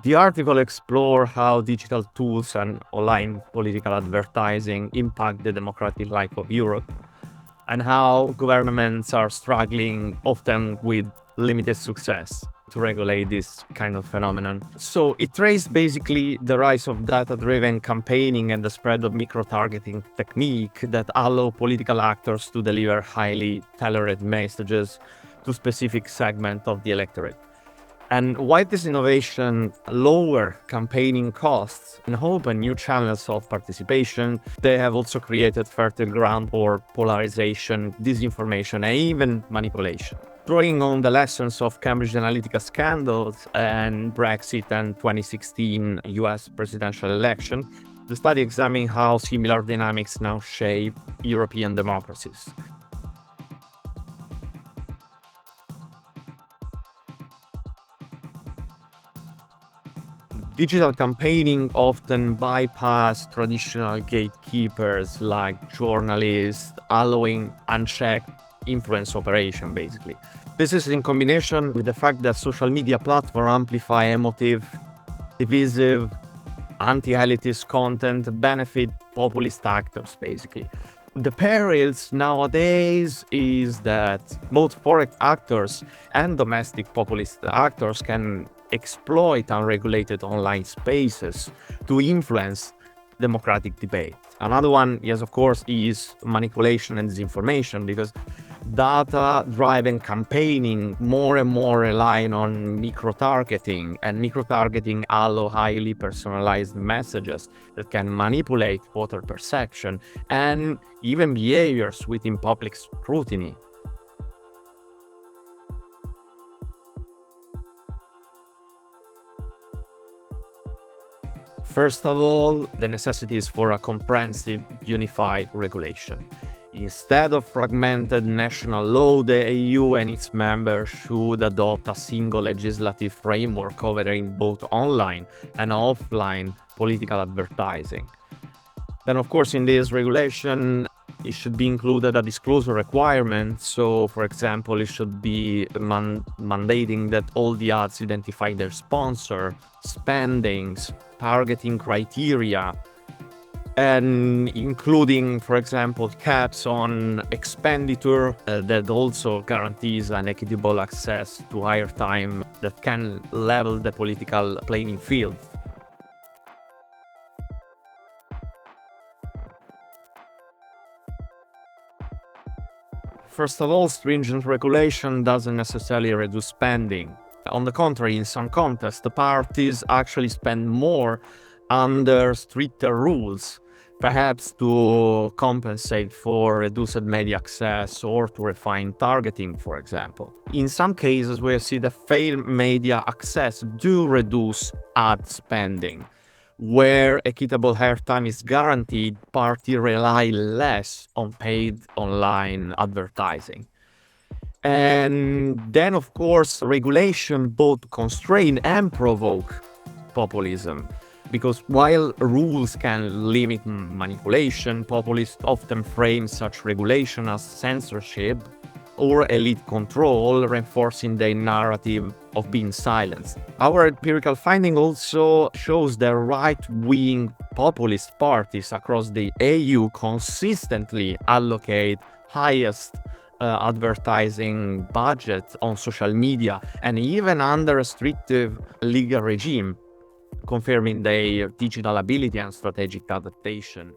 The article explores how digital tools and online political advertising impact the democratic life of Europe, and how governments are struggling, often with limited success, to regulate this kind of phenomenon. So it traced basically the rise of data-driven campaigning and the spread of micro-targeting technique that allow political actors to deliver highly tailored messages to specific segment of the electorate. And while this innovation lower campaigning costs and open new channels of participation, they have also created fertile ground for polarization, disinformation, and even manipulation. Drawing on the lessons of Cambridge Analytica scandals and Brexit and 2016 US presidential election, the study examined how similar dynamics now shape European democracies. Digital campaigning often bypass traditional gatekeepers like journalists, allowing unchecked influence operation, basically. This is in combination with the fact that social media platforms amplify emotive, divisive, anti-elitist content, benefit populist actors, basically. The perils nowadays is that both foreign actors and domestic populist actors can exploit unregulated online spaces to influence democratic debate. Another one, yes, of course, is manipulation and disinformation, because data-driven campaigning more and more relying on micro-targeting, and micro-targeting allow highly personalized messages that can manipulate voter perception and even behaviors within public scrutiny. First of all, the necessity is for a comprehensive, unified regulation. Instead of fragmented national law, the EU and its members should adopt a single legislative framework covering both online and offline political advertising. Then, of course, in this regulation, it should be included a disclosure requirement. So, for example, it should be mandating that all the ads identify their sponsor, spendings, targeting criteria, and including, for example, caps on expenditure that also guarantees an equitable access to airtime that can level the political playing field. First of all, stringent regulation doesn't necessarily reduce spending. On the contrary, in some contexts, the parties actually spend more under stricter rules, perhaps to compensate for reduced media access or to refine targeting, for example. In some cases, we see that failed media access do reduce ad spending. Where equitable airtime is guaranteed, parties rely less on paid online advertising. And then, of course, regulation both constrain and provoke populism. Because while rules can limit manipulation, populists often frame such regulation as censorship or elite control, reinforcing their narrative of being silenced. Our empirical finding also shows that right-wing populist parties across the EU consistently allocate highest advertising budget on social media, and even under a restrictive legal regime, confirming their digital ability and strategic adaptation.